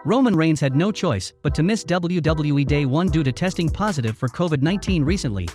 Roman Reigns had no choice but to miss WWE Day 1 due to testing positive for COVID-19 recently.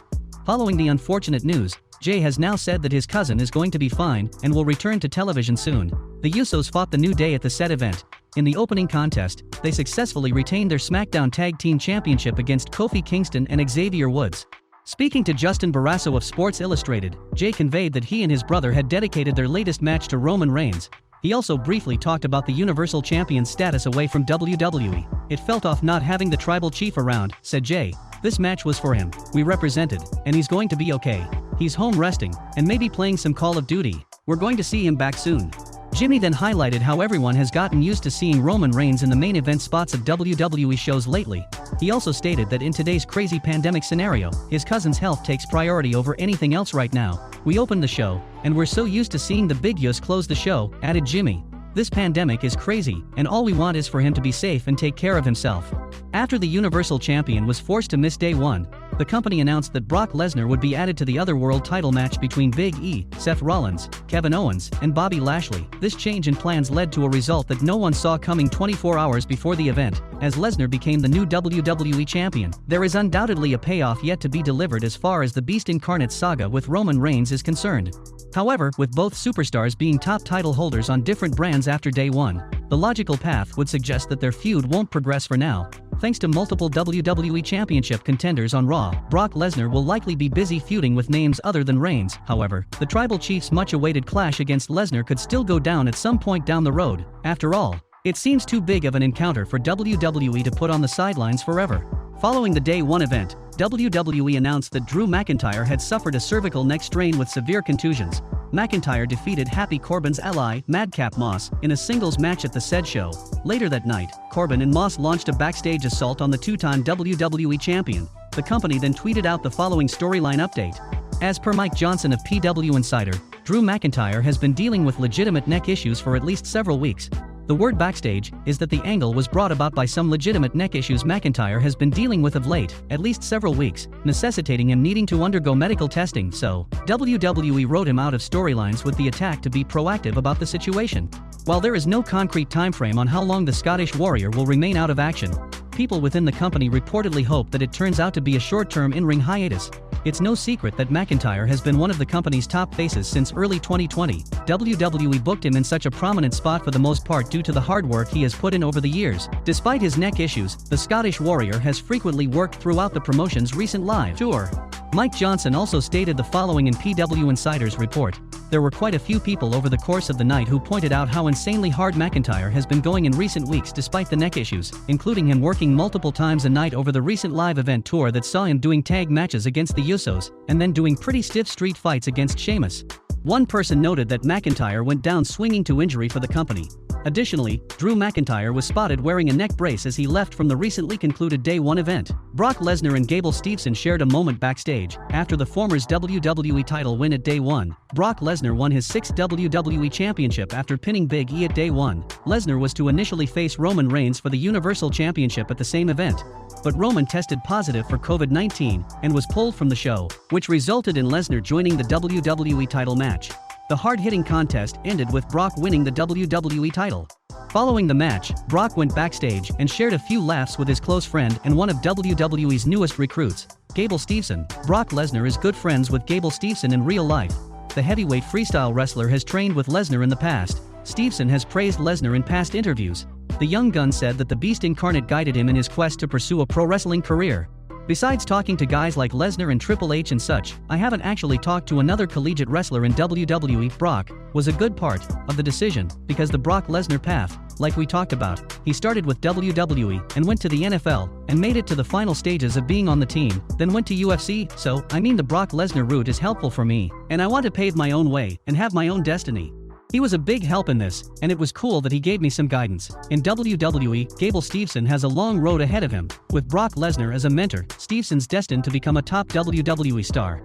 Following the unfortunate news, Jay has now said that his cousin is going to be fine and will return to television soon. The Usos fought the New Day at the said event. In the opening contest, they successfully retained their SmackDown Tag Team Championship against Kofi Kingston and Xavier Woods. Speaking to Justin Barrasso of Sports Illustrated, Jay conveyed that he and his brother had dedicated their latest match to Roman Reigns. He also briefly talked about the Universal Champion's status away from WWE. It felt off not having the Tribal Chief around, said Jay. This match was for him, we represented, and he's going to be okay. He's home resting, and maybe playing some Call of Duty. We're going to see him back soon. Jimmy then highlighted how everyone has gotten used to seeing Roman Reigns in the main event spots of WWE shows lately. He also stated that in today's crazy pandemic scenario, his cousin's health takes priority over anything else right now. We opened the show, and we're so used to seeing the big Us close the show, added Jimmy. This pandemic is crazy, and all we want is for him to be safe and take care of himself. After the Universal Champion was forced to miss Day 1, the company announced that Brock Lesnar would be added to the other world title match between Big E, Seth Rollins, Kevin Owens, and Bobby Lashley. This change in plans led to a result that no one saw coming 24 hours before the event, as Lesnar became the new WWE Champion. There is undoubtedly a payoff yet to be delivered as far as the Beast Incarnate saga with Roman Reigns is concerned. However, with both superstars being top title holders on different brands after Day 1, the logical path would suggest that their feud won't progress for now. Thanks to multiple WWE Championship contenders on Raw, Brock Lesnar will likely be busy feuding with names other than Reigns. However, the Tribal Chief's much-awaited clash against Lesnar could still go down at some point down the road. After all, it seems too big of an encounter for WWE to put on the sidelines forever. Following the Day 1 event, WWE announced that Drew McIntyre had suffered a cervical neck strain with severe contusions. McIntyre defeated Happy Corbin's ally, Madcap Moss, in a singles match at the said show. Later that night, Corbin and Moss launched a backstage assault on the two-time WWE champion. The company then tweeted out the following storyline update. As per Mike Johnson of PW Insider, Drew McIntyre has been dealing with legitimate neck issues for at least several weeks. The word backstage is that the angle was brought about by some legitimate neck issues McIntyre has been dealing with of late, at least several weeks, necessitating him needing to undergo medical testing, so WWE wrote him out of storylines with the attack to be proactive about the situation. While there is no concrete timeframe on how long the Scottish Warrior will remain out of action, people within the company reportedly hope that it turns out to be a short-term in-ring hiatus. It's no secret that McIntyre has been one of the company's top faces since early 2020. WWE booked him in such a prominent spot for the most part due to the hard work he has put in over the years. Despite his neck issues, the Scottish Warrior has frequently worked throughout the promotion's recent live tour. Mike Johnson also stated the following in PW Insider's report. There were quite a few people over the course of the night who pointed out how insanely hard McIntyre has been going in recent weeks despite the neck issues, including him working multiple times a night over the recent live event tour that saw him doing tag matches against the Usos, and then doing pretty stiff street fights against Sheamus. One person noted that McIntyre went down swinging to injury for the company. Additionally, Drew McIntyre was spotted wearing a neck brace as he left from the recently concluded Day 1 event. Brock Lesnar and Gable Steveson shared a moment backstage. After the former's WWE title win at Day 1, Brock Lesnar won his 6th WWE Championship after pinning Big E at Day 1. Lesnar was to initially face Roman Reigns for the Universal Championship at the same event, but Roman tested positive for COVID-19 and was pulled from the show, which resulted in Lesnar joining the WWE title match. The hard-hitting contest ended with Brock winning the WWE title. Following the match, Brock went backstage and shared a few laughs with his close friend and one of WWE's newest recruits, Gable Steveson. Brock Lesnar is good friends with Gable Steveson in real life. The heavyweight freestyle wrestler has trained with Lesnar in the past. Steveson has praised Lesnar in past interviews. The young gun said that the Beast Incarnate guided him in his quest to pursue a pro wrestling career. Besides talking to guys like Lesnar and Triple H and such, I haven't actually talked to another collegiate wrestler in WWE. Brock was a good part of the decision, because the Brock Lesnar path, like we talked about, he started with WWE and went to the NFL and made it to the final stages of being on the team, then went to UFC, so, I mean, the Brock Lesnar route is helpful for me, and I want to pave my own way and have my own destiny. He was a big help in this, and it was cool that he gave me some guidance. In WWE, Gable Steveson has a long road ahead of him. With Brock Lesnar as a mentor, Steveson's destined to become a top WWE star.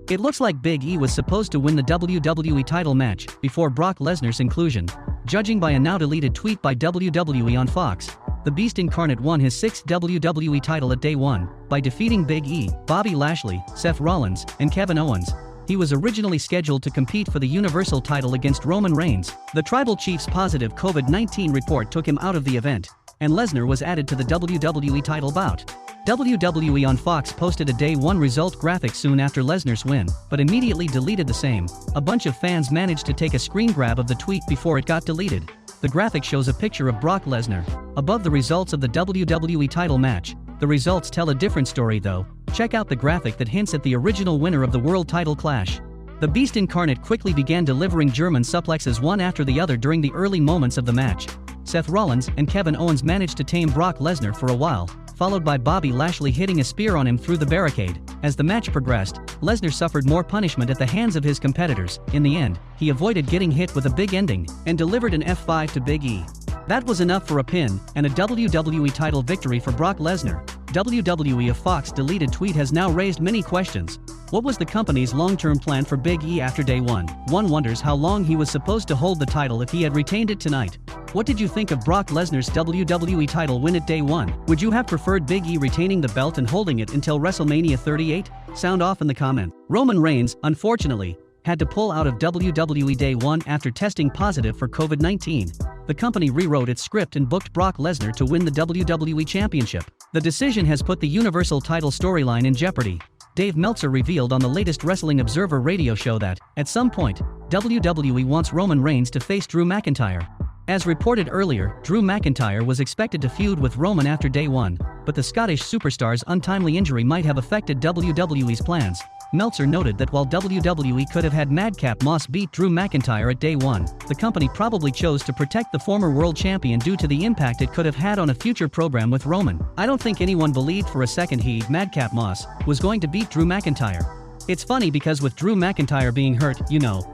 It looks like Big E was supposed to win the WWE title match before Brock Lesnar's inclusion. Judging by a now-deleted tweet by WWE on Fox, the Beast Incarnate won his 6th WWE title at Day 1 by defeating Big E, Bobby Lashley, Seth Rollins, and Kevin Owens. He was originally scheduled to compete for the Universal title against Roman Reigns. The Tribal Chief's positive COVID-19 report took him out of the event. and Lesnar was added to the WWE title bout. WWE on Fox posted a Day 1 result graphic soon after Lesnar's win, but immediately deleted the same. A bunch of fans managed to take a screen grab of the tweet before it got deleted. The graphic shows a picture of Brock Lesnar above the results of the WWE title match. The results tell a different story though. Check out the graphic that hints at the original winner of the world title clash. The Beast incarnate quickly began delivering German suplexes one after the other during the early moments of the match. Seth Rollins and Kevin Owens managed to tame Brock Lesnar for a while, followed by Bobby Lashley hitting a spear on him through the barricade. As the match progressed, Lesnar suffered more punishment at the hands of his competitors. In the end, he avoided getting hit with a big ending and delivered an F5 to Big E. That was enough for a pin and a WWE title victory for Brock Lesnar. WWE of Fox deleted tweet has now raised many questions. What was the company's long-term plan for Big E after Day 1? One wonders how long he was supposed to hold the title if he had retained it tonight. What did you think of Brock Lesnar's WWE title win at Day 1? Would you have preferred Big E retaining the belt and holding it until WrestleMania 38? Sound off in the comment. Roman Reigns, unfortunately, had to pull out of WWE Day 1 after testing positive for COVID-19. The company rewrote its script and booked Brock Lesnar to win the WWE Championship. The decision has put the Universal title storyline in jeopardy. Dave Meltzer revealed on the latest Wrestling Observer radio show that, at some point, WWE wants Roman Reigns to face Drew McIntyre. As reported earlier, Drew McIntyre was expected to feud with Roman after Day 1, but the Scottish superstar's untimely injury might have affected WWE's plans. Meltzer noted that while WWE could have had Madcap Moss beat Drew McIntyre at Day 1, the company probably chose to protect the former world champion due to the impact it could have had on a future program with Roman. I don't think anyone believed for a second he, Madcap Moss, was going to beat Drew McIntyre. It's funny because with Drew McIntyre being hurt,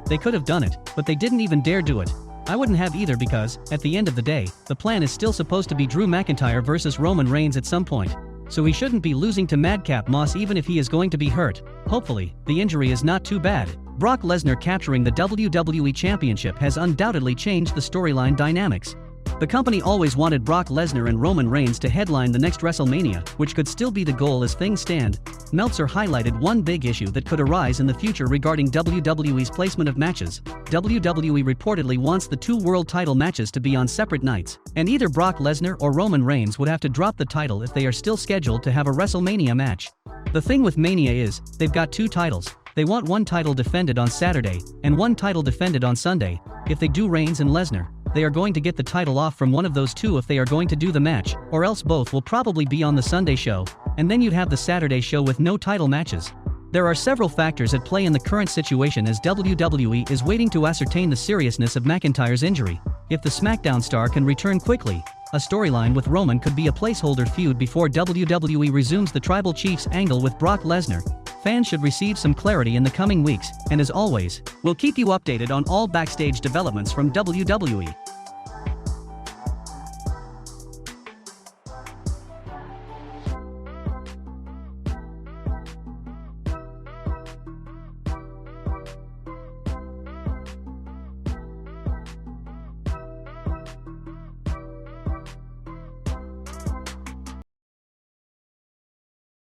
they could have done it, but they didn't even dare do it. I wouldn't have either because, at the end of the day, the plan is still supposed to be Drew McIntyre versus Roman Reigns at some point. So he shouldn't be losing to Madcap Moss even if he is going to be hurt. Hopefully, the injury is not too bad. Brock Lesnar capturing the WWE Championship has undoubtedly changed the storyline dynamics. The company always wanted Brock Lesnar and Roman Reigns to headline the next WrestleMania, which could still be the goal as things stand. Meltzer highlighted one big issue that could arise in the future regarding WWE's placement of matches. WWE reportedly wants the two world title matches to be on separate nights, and either Brock Lesnar or Roman Reigns would have to drop the title if they are still scheduled to have a WrestleMania match. The thing with Mania is, they've got two titles. They want one title defended on Saturday, and one title defended on Sunday. If they do Reigns and Lesnar, they are going to get the title off from one of those two if they are going to do the match, or else both will probably be on the Sunday show, and then you'd have the Saturday show with no title matches. There are several factors at play in the current situation as WWE is waiting to ascertain the seriousness of McIntyre's injury. If the SmackDown star can return quickly, a storyline with Roman could be a placeholder feud before WWE resumes the Tribal Chiefs angle with Brock Lesnar. Fans should receive some clarity in the coming weeks, and as always, we'll keep you updated on all backstage developments from WWE.